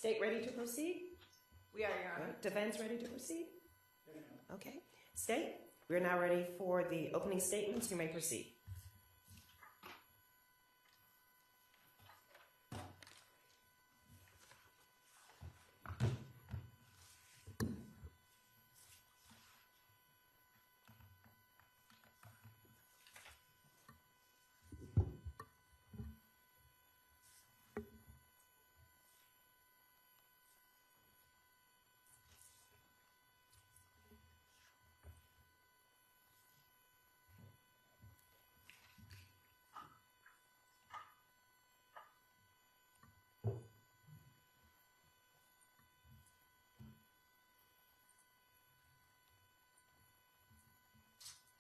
State ready to proceed? We are, Your Honor. Right. Defense ready to proceed? Okay. State, we're now ready for the opening statements. You may proceed.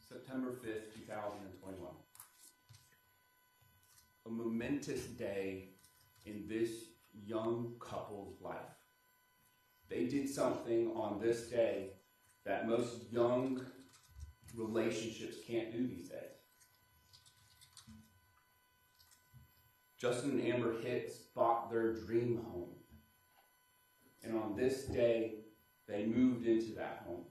September 5th, 2021. A momentous day in this young couple's life. They did something on this day that most young relationships can't do these days. Justin and Amber Hicks bought their dream home. And on this day, they moved into that home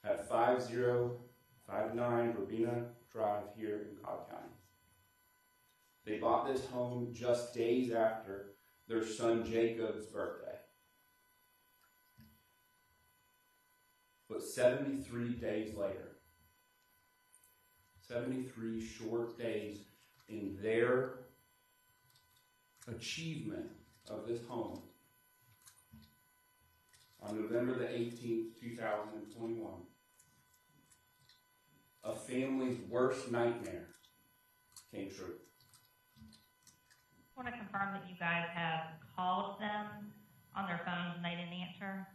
at 5059 Robina Drive here in Cobb County. They bought this home just days after their son Jacob's birthday. But 73 days later, 73 short days in their achievement of this home, on November the 18th, 2021, a family's worst nightmare came true. I want to confirm that you guys have called them on their phones and they didn't answer.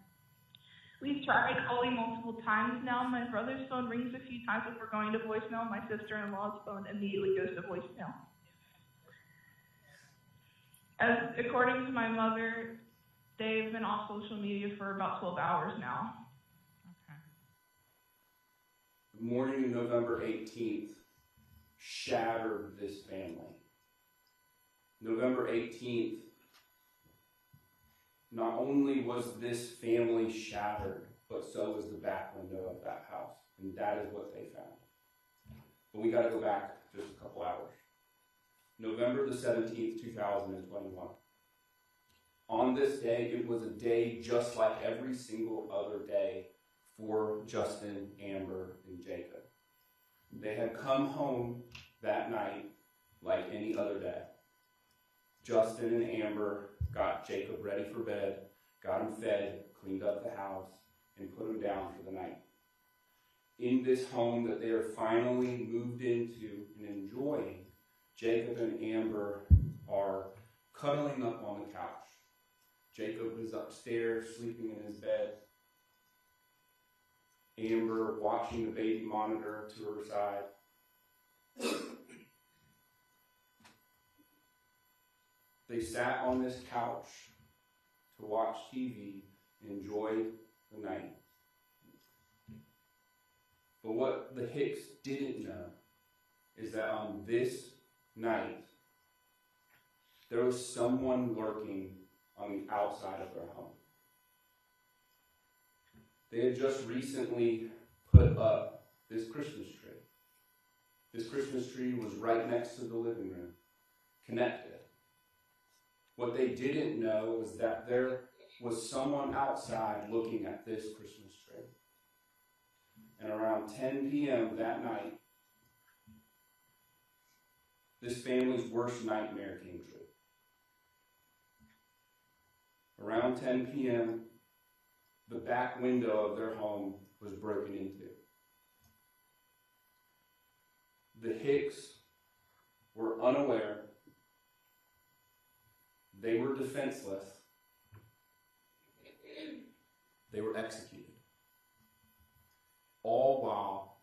We've tried calling multiple times now. My brother's phone rings a few times if we're going to voicemail. My sister-in-law's phone immediately goes to voicemail. According to my mother, they've been off social media for about 12 hours now. Okay. The morning of November 18th shattered this family. November 18th, not only was this family shattered, but so was the back window of that house. And that is what they found. But we got to go back just a couple hours. November the 17th, 2021. On this day, it was a day just like every single other day for Justin, Amber, and Jacob. They had come home that night like any other day. Justin and Amber got Jacob ready for bed, got him fed, cleaned up the house, and put him down for the night. In this home that they are finally moved into and enjoying, Jacob and Amber are cuddling up on the couch. Jacob is upstairs sleeping in his bed. Amber watching the baby monitor to her side. They sat on this couch to watch TV and enjoy the night. But what the Hicks didn't know is that on this night, there was someone lurking on the outside of their home. They had just recently put up this Christmas tree. This Christmas tree was right next to the living room, connected. What they didn't know was that there was someone outside looking at this Christmas tree. And around 10 p.m. that night, this family's worst nightmare came true. Around 10 p.m., the back window of their home was broken into. The Hicks were unaware. They were defenseless. They were executed. All while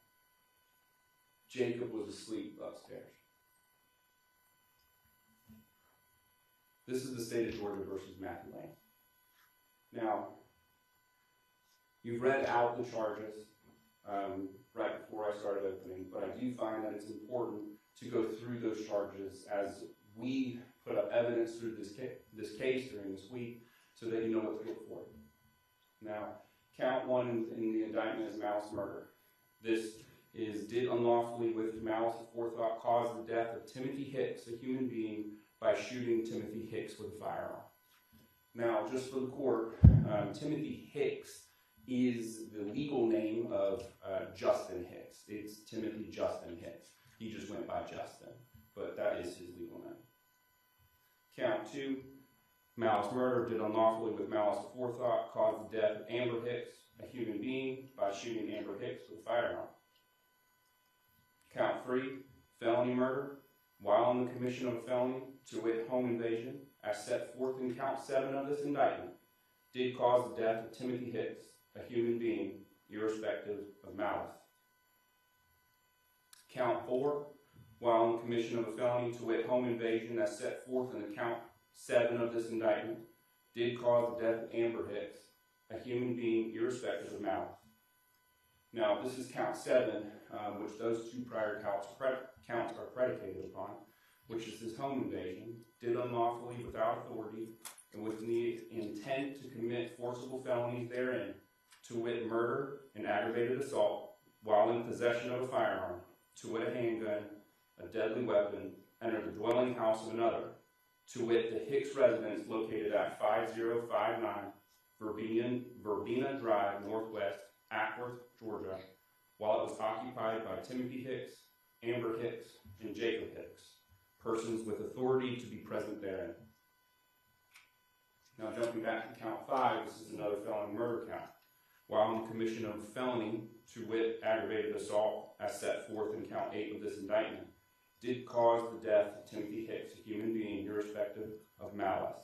Jacob was asleep upstairs. This is the state of Georgia versus Matthew Lanz. Now, you've read out the charges right before I started opening, but I do find that it's important to go through those charges as we put up evidence through this case during this week so that you know what to look for. Now, count 1 in the indictment is malice murder. This is did unlawfully with malice aforethought cause the death of Timothy Hicks, a human being, by shooting Timothy Hicks with a firearm. Now, just for the court, Timothy Hicks is the legal name of Justin Hicks. It's Timothy Justin Hicks. He just went by Justin, but that is his legal name. Count 2, malice murder, did unlawfully with malice aforethought cause the death of Amber Hicks, a human being, by shooting Amber Hicks with a firearm. Count 3, felony murder, while in the commission of a felony, to wit, home invasion, as set forth in count 7 of this indictment, did cause the death of Timothy Hicks, a human being, irrespective of malice. Count 4, while in the commission of a felony, to wit, home invasion, as set forth in count 7 of this indictment, did cause the death of Amber Hicks, a human being, irrespective of malice. Now, this is count 7, which those 2 prior counts are predicated upon, which is this home invasion, did unlawfully without authority and with the intent to commit forcible felonies therein, to wit, murder and aggravated assault, while in possession of a firearm, to wit, a handgun, a deadly weapon, enter the dwelling house of another, to wit, the Hicks residence located at 5059 Verbena Drive, Northwest, Ackworth, Georgia, while it was occupied by Timothy Hicks, Amber Hicks, and Jacob Hicks, persons with authority to be present therein. Now, jumping back to count 5, this is another felony murder count. While in the commission of a felony, to wit, aggravated assault, as set forth in count 8 of this indictment, did cause the death of Timothy Hicks, a human being, irrespective of malice.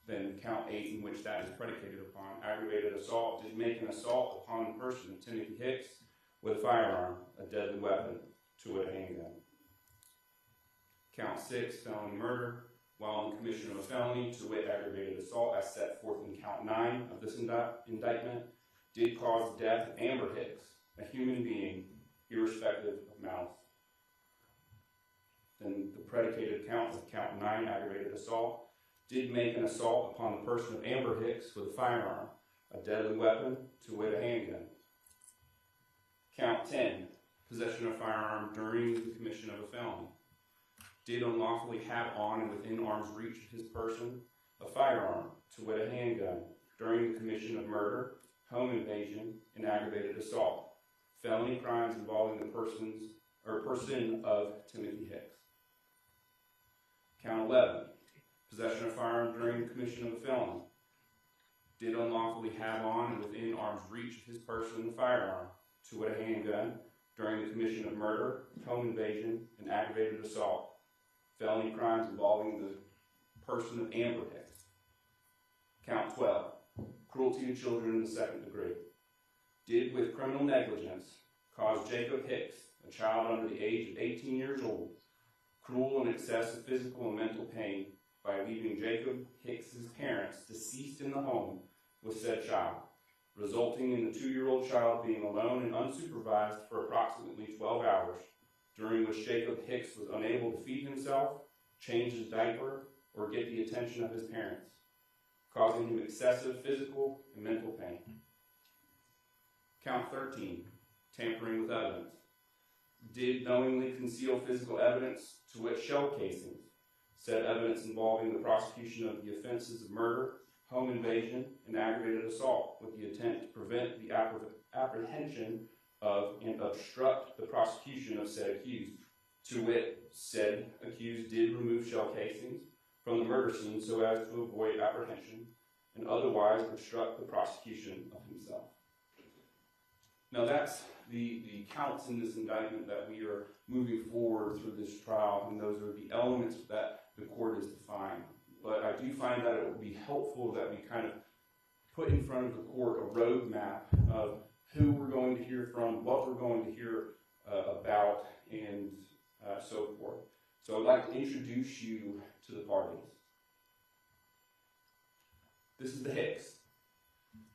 Then count 8, in which that is predicated upon, aggravated assault, did make an assault upon the person of Timothy Hicks with a firearm, a deadly weapon, to wit, a handgun. Count 6, felony murder, while in the commission of a felony, to wit, aggravated assault, as set forth in count 9 of this indictment, did cause the death of Amber Hicks, a human being, irrespective of malice. Then the predicated count of count 9, aggravated assault, did make an assault upon the person of Amber Hicks with a firearm, a deadly weapon, to wit, a handgun. Count 10, possession of a firearm during the commission of a felony, did unlawfully have on and within arm's reach of his person a firearm, to wit, a handgun, during the commission of murder, home invasion, and aggravated assault, felony crimes involving the person of Timothy Hicks. Count 11, possession of a firearm during the commission of a felony, did unlawfully have on and within arm's reach of his person a firearm, to wit, a handgun, during the commission of murder, home invasion, and aggravated assault, felony crimes involving the person of Amber Hicks. Count 12, cruelty to children in the 2nd degree, did with criminal negligence cause Jacob Hicks, a child under the age of 18 years old, cruel and excessive physical and mental pain by leaving Jacob Hicks' parents deceased in the home with said child, resulting in the 2-year-old child being alone and unsupervised for approximately 12 hours, during which Jacob Hicks was unable to feed himself, change his diaper, or get the attention of his parents, causing him excessive physical and mental pain. Count 13, tampering with evidence, did knowingly conceal physical evidence, to wit, shell casings, said evidence involving the prosecution of the offenses of murder, home invasion, and aggravated assault, with the intent to prevent the apprehension of and obstruct the prosecution of said accused. To wit, said accused did remove shell casings from the murder scene so as to avoid apprehension and otherwise obstruct the prosecution of himself. Now that's the counts in this indictment that we are moving forward through this trial, and those are the elements that the court is defined. But I do find that it would be helpful that we kind of put in front of the court a roadmap of who we're going to hear from, what we're going to hear about, and so forth. So I'd like to introduce you to the parties. This is the Hicks.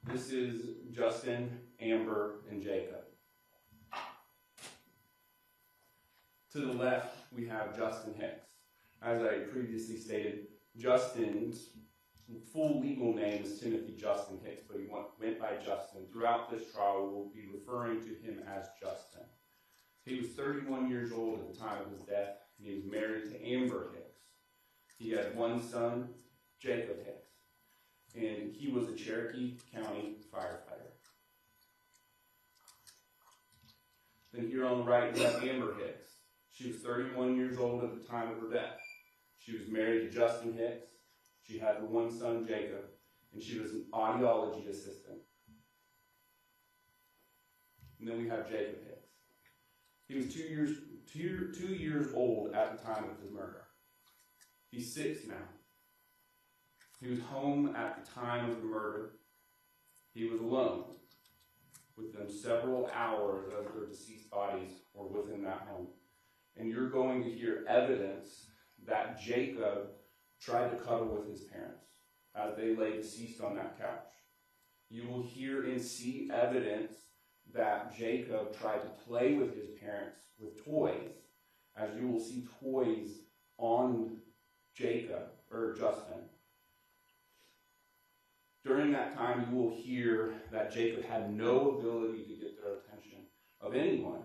This is Justin, Amber, and Jacob. To the left, we have Justin Hicks. As I previously stated, Justin's full legal name is Timothy Justin Hicks, but he went by Justin. Throughout this trial, we'll be referring to him as Justin. He was 31 years old at the time of his death, and he was married to Amber Hicks. He had one son, Jacob Hicks, and he was a Cherokee County firefighter. Then here on the right, we have Amber Hicks. She was 31 years old at the time of her death. She was married to Justin Hicks. She had one son, Jacob, and she was an audiology assistant. And then we have Jacob Hicks. He was 2 years old at the time of his murder. He's 6 now. He was home at the time of the murder. He was alone. Within several hours of their deceased bodies were within that home. And you're going to hear evidence that Jacob tried to cuddle with his parents as they lay deceased on that couch. You will hear and see evidence that Jacob tried to play with his parents with toys, as you will see toys on Jacob, or Justin. During that time, you will hear that Jacob had no ability to get their attention of anyone.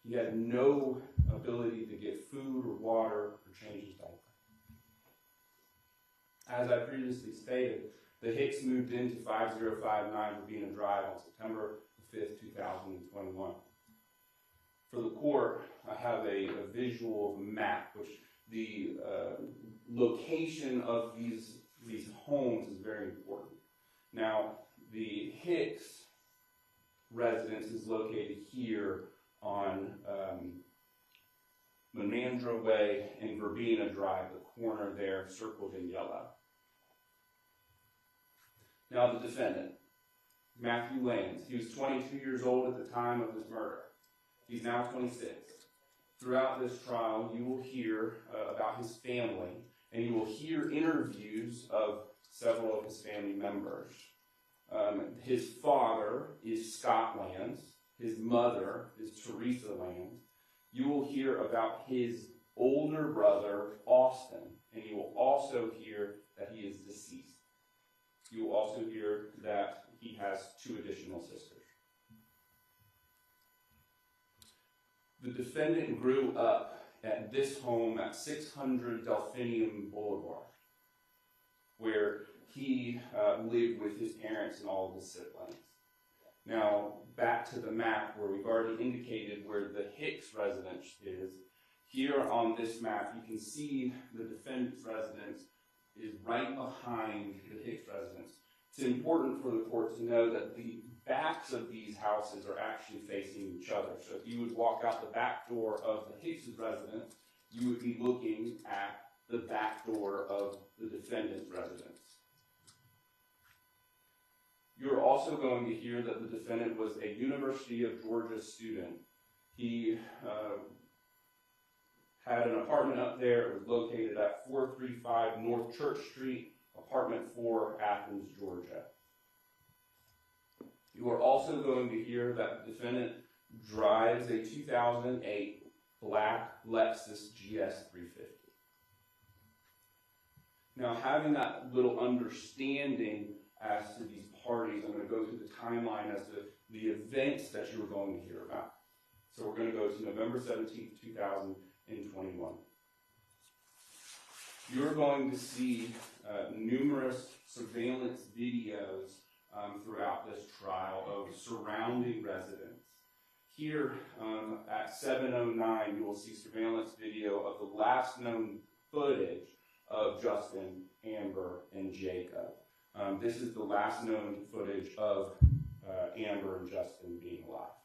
He had no ability to get food or water or change his diaper. As I previously stated, the Hicks moved into 5059 Rabina Drive on September 5th, 2021. For the court, I have a visual of a map, which the location of these homes is very important. Now, the Hicks residence is located here on Menandra Way and Verbena Drive, the corner there circled in yellow. Now the defendant, Matthew Lanz, he was 22 years old at the time of his murder. He's now 26. Throughout this trial, you will hear about his family, and you will hear interviews of several of his family members. His father is Scott Lanz. His mother is Teresa Lanz. You will hear about his older brother, Austin, and you will also hear that he is deceased. You will also hear that he has 2 additional sisters. The defendant grew up at this home at 600 Delphinium Boulevard, where he lived with his parents and all of his siblings. Now, back to the map where we've already indicated where the Hicks residence is. Here on this map, you can see the defendant's residence is right behind the Hicks residence. It's important for the court to know that the backs of these houses are actually facing each other. So if you would walk out the back door of the Hicks residence, you would be looking at the back door of the defendant's residence. You're also going to hear that the defendant was a University of Georgia student. He had an apartment up there. It was located at 435 North Church Street, apartment 4, Athens, Georgia. You are also going to hear that the defendant drives a 2008 black Lexus GS 350. Now, having that little understanding as to these parties, I'm going to go through the timeline as to the events that you are going to hear about. So we're going to go to November 17th, 2021. You're going to see numerous surveillance videos throughout this trial of surrounding residents. Here at 7:09, you will see surveillance video of the last known footage of Justin, Amber, and Jacob. This is the last known footage of Amber and Justin being alive,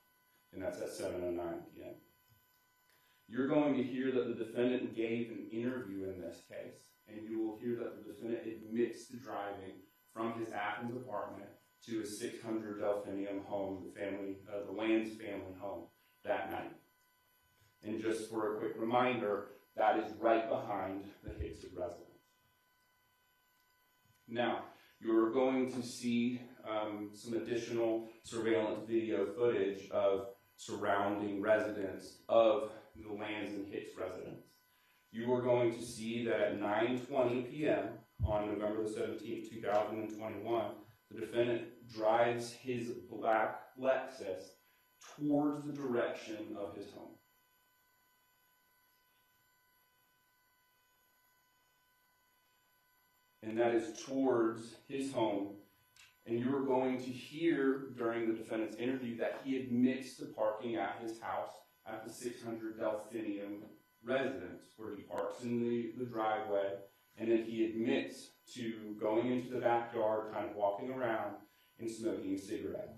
and that's at 7:09 p.m. You're going to hear that the defendant gave an interview in this case, and you will hear that the defendant admits to driving from his Athens apartment to his 600 Delphinium home, the Lanz family home, that night. And just for a quick reminder, that is right behind the Hicks residence. Now, you're going to see some additional surveillance video footage of surrounding residents of the Lanz and Hicks residence. You are going to see that at 9:20 p.m. on November the 17th, 2021, the defendant drives his black Lexus towards the direction of his home. And that is towards his home. And you are going to hear during the defendant's interview that he admits to parking at his house at the 600 Delphinium residence, where he parks in the driveway, and then he admits to going into the backyard, kind of walking around, and smoking a cigarette.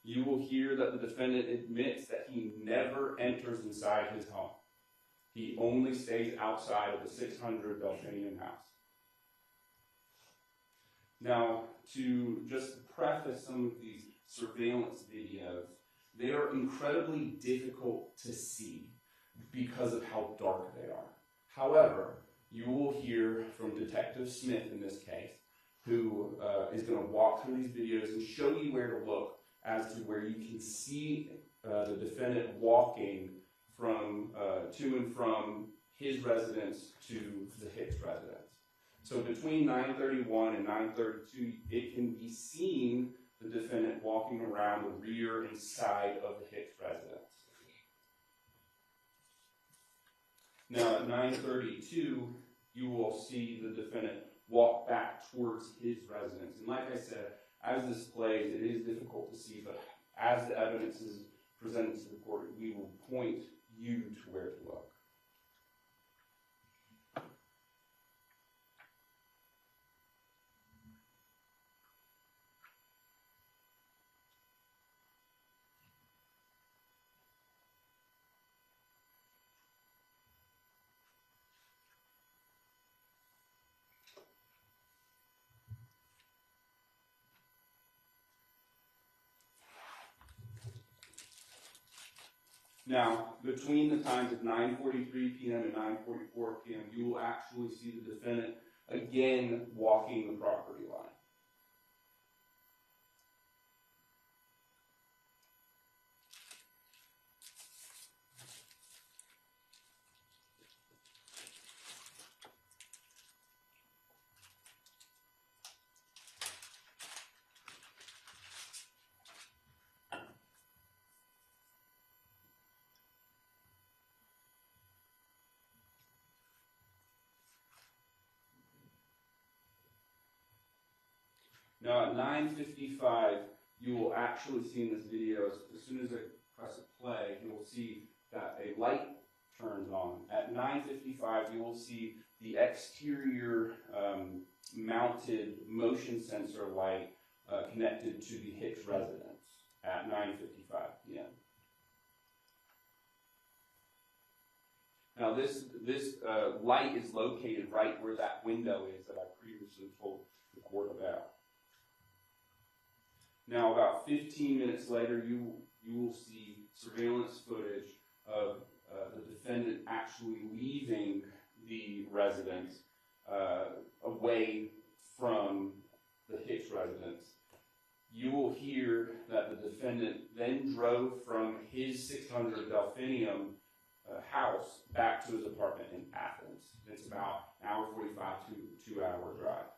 You will hear that the defendant admits that he never enters inside his home. He only stays outside of the 600 Delphinium house. Now, to just preface some of these surveillance videos, they are incredibly difficult to see because of how dark they are. However, you will hear from Detective Smith in this case, who is going to walk through these videos and show you where to look as to where you can see the defendant walking from to and from his residence to the Hicks residence. So between 9:31 and 9:32, it can be seen the defendant walking around the rear and side of the Hicks residence. Now at 9:32, you will see the defendant walk back towards his residence. And like I said, as this plays, it is difficult to see, but as the evidence is presented to the court, we will point you to where to look. Now, between the times of 9:43 p.m. and 9:44 p.m., you will actually see the defendant again walking the property line. Now at 9:55, you will actually see in this video, as soon as I press play, you will see that a light turns on. At 9:55, you will see the exterior mounted motion sensor light connected to the Hicks residence at 9:55 p.m. Now this light is located right where that window is that I previously told the court about. Now, about 15 minutes later, you will see surveillance footage of the defendant actually leaving the residence away from the Hicks residence. You will hear that the defendant then drove from his 600 Delphinium house back to his apartment in Athens. It's about an hour 45 to 2 hour drive.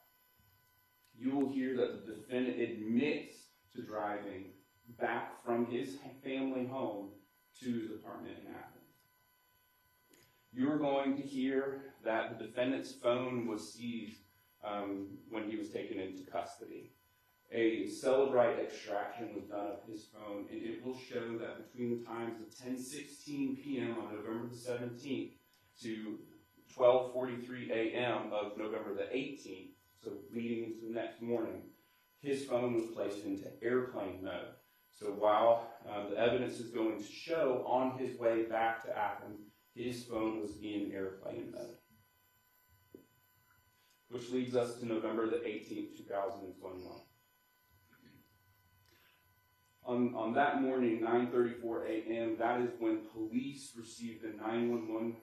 You will hear that the defendant admits to driving back from his family home to his apartment in Athens. You are going to hear that the defendant's phone was seized when he was taken into custody. A Celebrite extraction was done of his phone, and it will show that between the times of 10:16 p.m. on November the 17th to 12:43 a.m. of November the 18th, so leading into the next morning, his phone was placed into airplane mode. So while the evidence is going to show on his way back to Athens, his phone was in airplane mode. Which leads us to November the 18th, 2021. On that morning, 9:34 a.m., that is when police received a 911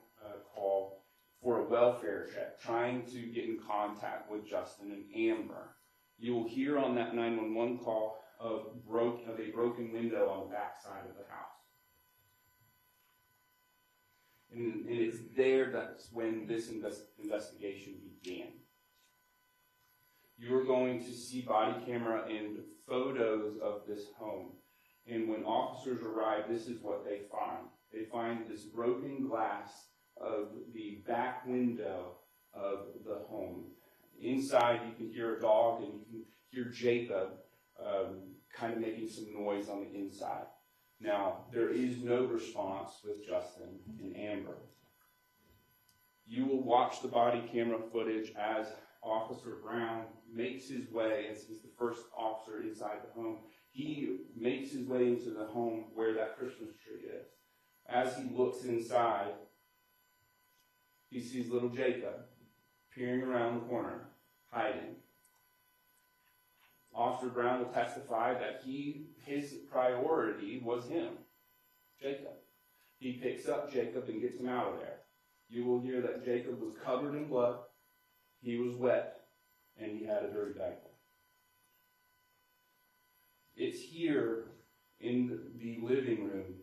call for a welfare check, trying to get in contact with Justin and Amber. You will hear on that 911 call of a broken window on the back side of the house. And it's there that's when this investigation began. You are going to see body camera and photos of this home. And when officers arrive, this is what they find. They find this broken glass of the back window of the home. Inside, you can hear a dog, and you can hear Jacob kind of making some noise on the inside. Now, there is no response with Justin and Amber. You will watch the body camera footage as Officer Brown makes his way, as he's the first officer inside the home. He makes his way into the home where that Christmas tree is. As he looks inside, he sees little Jacob peering around the corner, hiding. Officer Brown will testify that his priority was him, Jacob. He picks up Jacob and gets him out of there. You will hear that Jacob was covered in blood, he was wet, and he had a dirty diaper. It's here in the living room,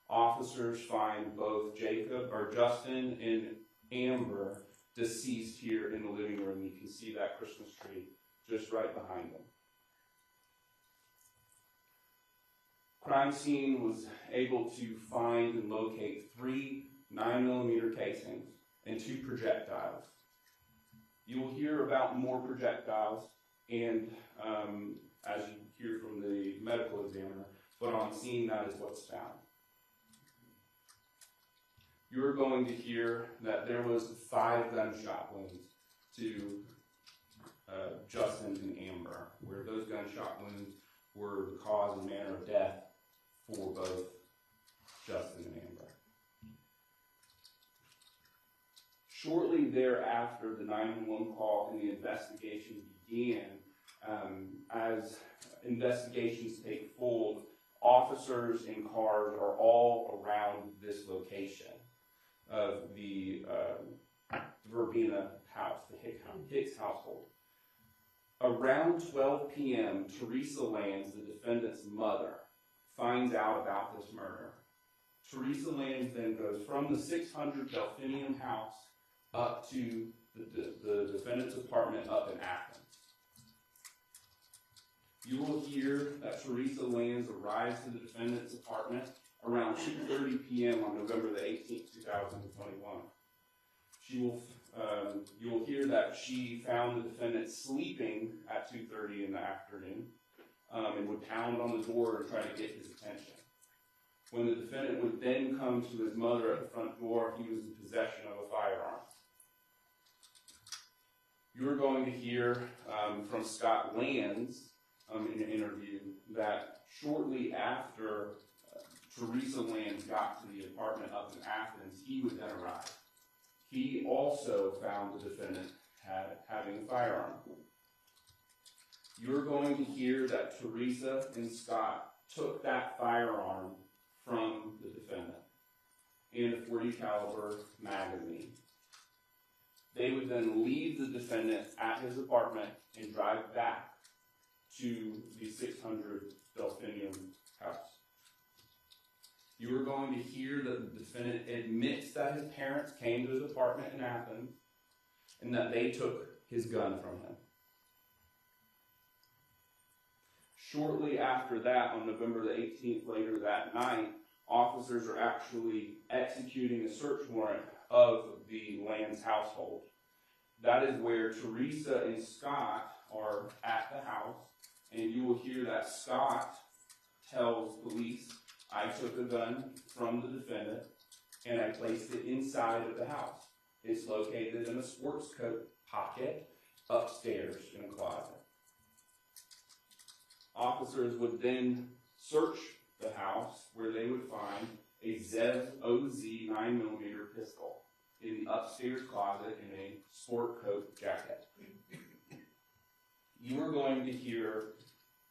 officers find both Justin and Amber deceased here in the living room. You can see that Christmas tree just right behind them. Crime scene was able to find and locate 3 9mm casings and 2 projectiles. You will hear about more projectiles, and as you hear from the medical examiner, but on scene, that is what's found. You're going to hear that there was 5 gunshot wounds to Justin and Amber, where those gunshot wounds were the cause and manner of death for both Justin and Amber. Shortly thereafter, the 911 call and the investigation began. As investigations take hold, officers and cars are all around this location of the Verbena house, the Hicks household. Around 12 p.m., Teresa Lanz, the defendant's mother, finds out about this murder. Teresa Lanz then goes from the 600 Delphinium house up to the defendant's apartment up in Athens. You will hear that Teresa Lanz arrives to the defendant's apartment around 2:30 p.m. on November the 18th, 2021. You will hear that she found the defendant sleeping at 2:30 in the afternoon and would pound on the door and try to get his attention. When the defendant would then come to his mother at the front door, he was in possession of a firearm. You're going to hear from Scott Lanz in an interview that shortly after Teresa Lanz got to the apartment up in Athens, he would then arrive. He also found the defendant having a firearm. You're going to hear that Teresa and Scott took that firearm from the defendant and a .40 caliber magazine. They would then leave the defendant at his apartment and drive back to the 600 Delphinium house. You are going to hear that the defendant admits that his parents came to his apartment in Athens and that they took his gun from him. Shortly after that, on November the 18th, later that night, officers are actually executing a search warrant of the Lanz household. That is where Teresa and Scott are at the house, and you will hear that Scott tells police, "I took a gun from the defendant and I placed it inside of the house. It's located in a sports coat pocket upstairs in a closet." Officers would then search the house where they would find a Zev OZ 9mm pistol in the upstairs closet in a sport coat jacket. You are going to hear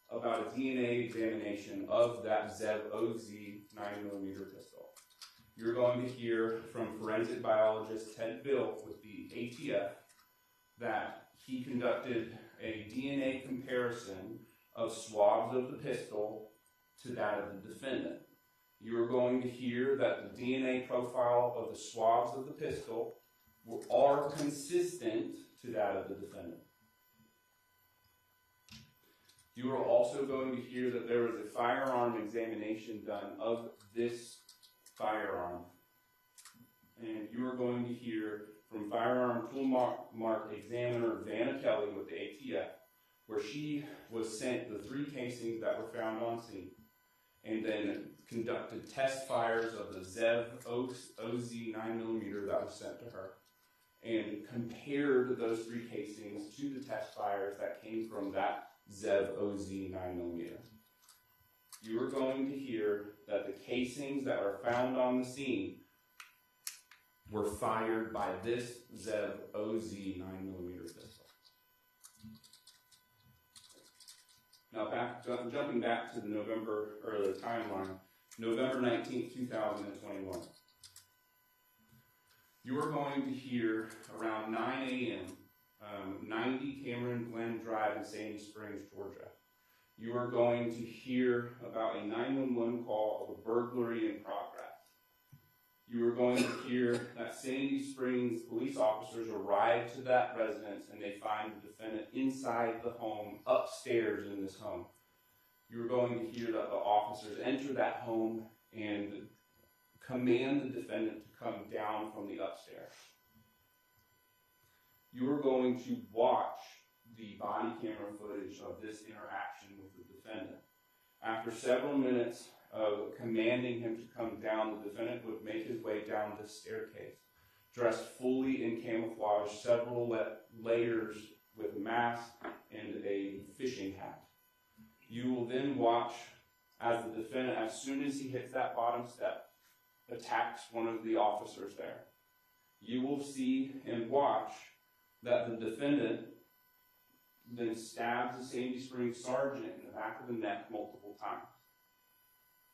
about a DNA examination of that Zev OZ 9mm pistol. You're going to hear from forensic biologist Ted Bill with the ATF that he conducted a DNA comparison of swabs of the pistol to that of the defendant. You are going to hear that the DNA profile of the swabs of the pistol are consistent to that of the defendant. You are also going to hear that there was a firearm examination done of this firearm. And you are going to hear from firearm tool mark examiner Vanna Kelly with the ATF, where she was sent the 3 casings that were found on scene, and then conducted test fires of the ZEV OZ 9mm that was sent to her, and compared those 3 casings to the test fires that came from that ZEV OZ 9mm. You are going to hear that the casings that are found on the scene were fired by this ZEV OZ 9mm pistol. Now, jumping back to the timeline, November 19th, 2021. You are going to hear around 9 a.m., 90 Cameron Glen Drive in Sandy Springs, Georgia. You are going to hear about a 911 call of a burglary in progress. You are going to hear that Sandy Springs police officers arrive to that residence and they find the defendant inside the home, upstairs in this home. You are going to hear that the officers enter that home and command the defendant to come down from the upstairs. You are going to watch the body camera footage of this interaction with the defendant. After several minutes of commanding him to come down, the defendant would make his way down the staircase, dressed fully in camouflage, several layers with a mask and a fishing hat. You will then watch as the defendant, as soon as he hits that bottom step, attacks one of the officers there. You will see and watch that the defendant then stabs the Sandy Springs sergeant in the back of the neck multiple times.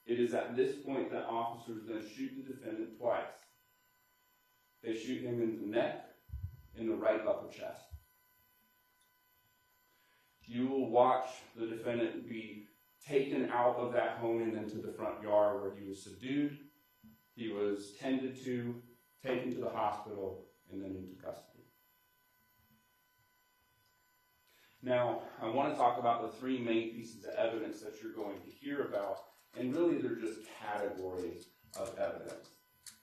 It is at this point that officers then shoot the defendant twice. They shoot him in the neck, in the right upper chest. You will watch the defendant be taken out of that home and into the front yard where he was subdued, he was tended to, taken to the hospital, and then into custody. Now, I want to talk about the 3 main pieces of evidence that you're going to hear about, and really they're just categories of evidence.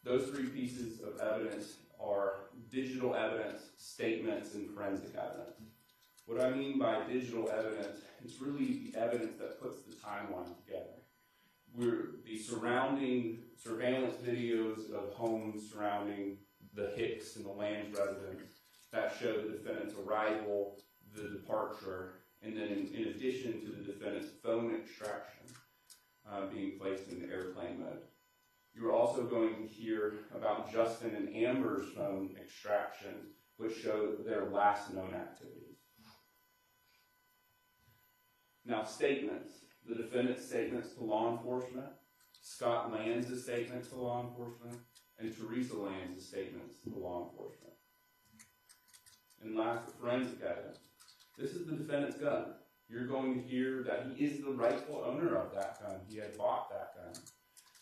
Those 3 pieces of evidence are digital evidence, statements, and forensic evidence. What I mean by digital evidence is really the evidence that puts the timeline together. The surrounding surveillance videos of homes surrounding the Hicks and the Lanz residence that show the defendant's arrival, the departure, and then in addition to the defendant's phone extraction being placed in the airplane mode. You're also going to hear about Justin and Amber's phone extraction, which show their last known activities. Now, statements. The defendant's statements to law enforcement, Scott Lanz's statement to law enforcement, and Teresa Lanz's statements to law enforcement. And last, the forensic evidence. This is the defendant's gun. You're going to hear that he is the rightful owner of that gun. He had bought that gun.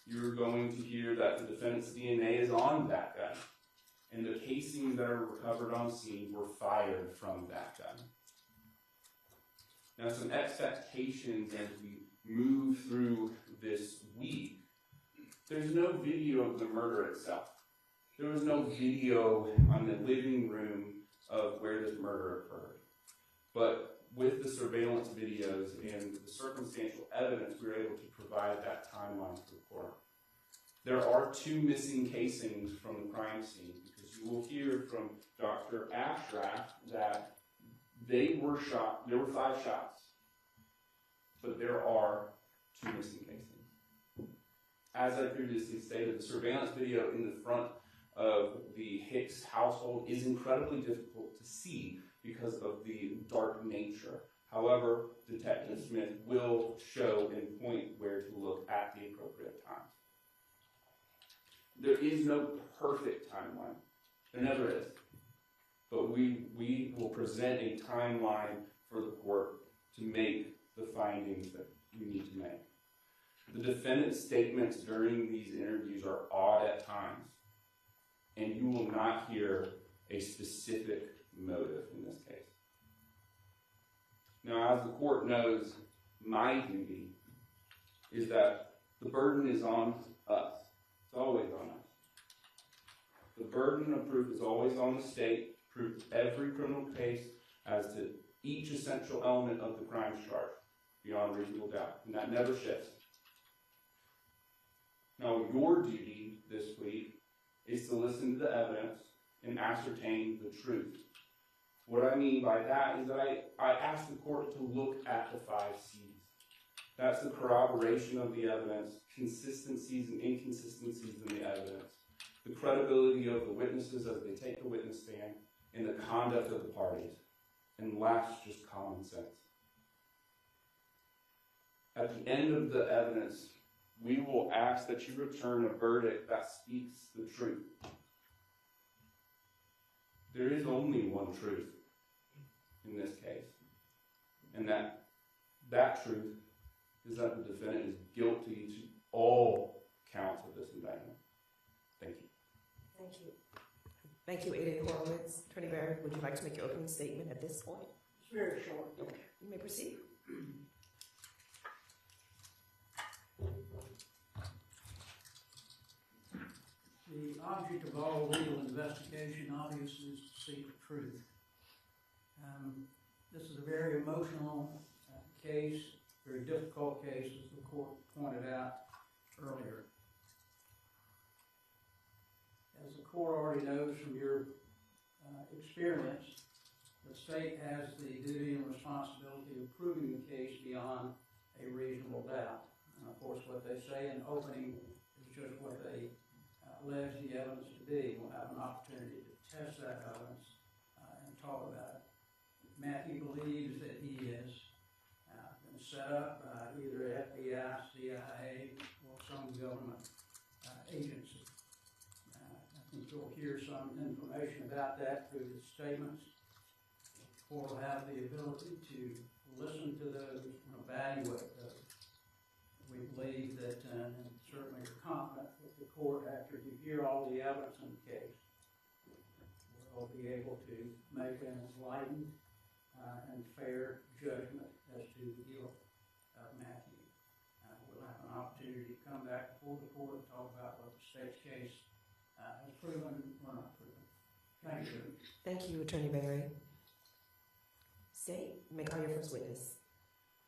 You're going to hear that the defendant's DNA is on that gun. And the casings that are recovered on scene were fired from that gun. Now, some expectations as we move through this week. There's no video of the murder itself. There was no video on the living room of where this murder occurred. But with the surveillance videos and the circumstantial evidence, we were able to provide that timeline to the court. There are 2 missing casings from the crime scene, because you will hear from Dr. Ashrath that they were shot. There were 5 shots, but there are 2 missing casings. As I previously stated, the surveillance video in the front of the Hicks household is incredibly difficult to see because of the dark nature. However, Detective Smith will show and point where to look at the appropriate time. There is no perfect timeline. There never is. But we will present a timeline for the court to make the findings that we need to make. The defendant's statements during these interviews are odd at times, and you will not hear a specific motive in this case. Now, as the court knows, my duty is that the burden is on us. It's always on us. The burden of proof is always on the state to prove every criminal case as to each essential element of the crime charge beyond reasonable doubt, and that never shifts. Now, your duty this week is to listen to the evidence and ascertain the truth. What I mean by that is that I ask the court to look at the 5 C's. That's the corroboration of the evidence, consistencies and inconsistencies in the evidence, the credibility of the witnesses as they take the witness stand, and the conduct of the parties. And last, just common sense. At the end of the evidence, we will ask that you return a verdict that speaks the truth. There is only one truth in this case, and that truth is that the defendant is guilty to all counts of this indictment. Thank you. Thank you. Thank you, Ada Horowitz. Attorney Barrett, would you like to make your opening statement at this point? It's very short. Okay, you may proceed. The object of all legal investigation, obviously, is to seek the truth. This is a very emotional case, very difficult case, as the court pointed out earlier. As the court already knows from your experience, the state has the duty and responsibility of proving the case beyond a reasonable doubt. And of course, what they say in opening is just what they allege the evidence to be. We'll have an opportunity to test that evidence and talk about it. Matthew believes that he has been set up by either FBI, CIA, or some government agency. I think you'll hear some information about that through the statements. The court will have the ability to listen to those and evaluate those. We believe that, and certainly are confident that the court, after you hear all the evidence in the case, will be able to make an enlightened and fair judgment as to the guilt of Matthew. We'll have an opportunity to come back before the court and talk about what the state's case has proven or not proven. Thank you. Thank you, Attorney Barry. State, you may call your first witness.